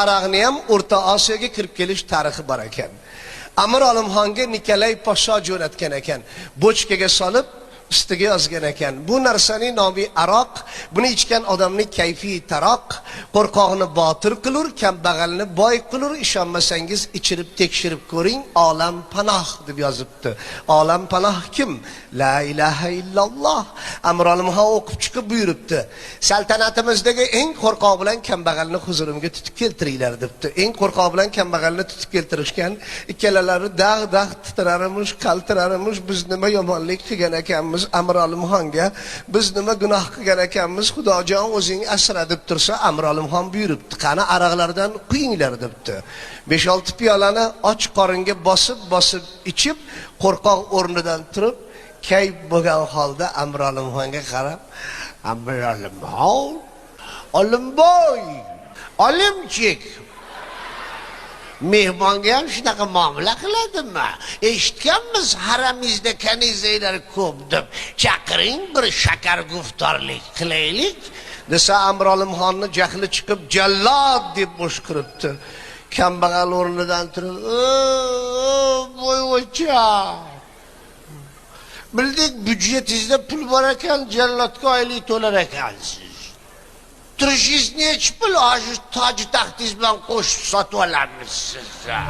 araqni ham O'rta Osiyoga kirib kelish tarixi bor ekan. Amir Olimxonga Nikolay Pasha jo'natgan ekan. Bochkaga solib ustiga yozgan ekan. Bu narsaning nomi aroq, buni ichgan odamning kayfi taroq, qo'rqoqni botir qilur, kambag'alni boy qilur, ishonmasangiz ichirib tekshirib ko'ring, olam panoh deb yozibdi. Olam panoh kim? La ilaha illalloh. Amir Olimxon o'qib chiqib buyuribdi. Saltanatimizdagi eng qo'rqoq bilan kambag'alni huzurimga tutib keltiringlar debdi. Eng qo'rqoq bilan kambag'alni tutib keltirishgan, ikkalalari dag' titrarimish, qaltirarimish, biz nima yomonlik qilgan ekanmiz Amir Olimxonga, biz nima gunoh qilgan ekanmiz, Xudojon o'zing asra deb tursa, Amir Olimxon buyuribdi, qani araqlardan quyinglar debdi. 5-6 piyolani och qoringa bosib ichib, qo'rqoq o'rnidan turib, kayf bo'lgan holda Amir Olimxonga qarab, Amir Olimxon, Olimboy, Olimchik, mehmonga ham shunaqa muomala qiladimi? Eshitganmiz, haramizda kanizaylar ko'p deb. Chaqiring, bir shakar guftorlik qilaylik. Desa Amir Olimxonni jahli chiqib, jallod deb boshqiribdi. Kambag'al o'rnidan turib, "Bo'yvocha. Bildik, byudjetingizda pul bor ekan, jallodga oylik to'lar ekansiz. Turishingiz necha pul? Hozir toji taxtingiz bilan qo'shib sotib olamiz sizni."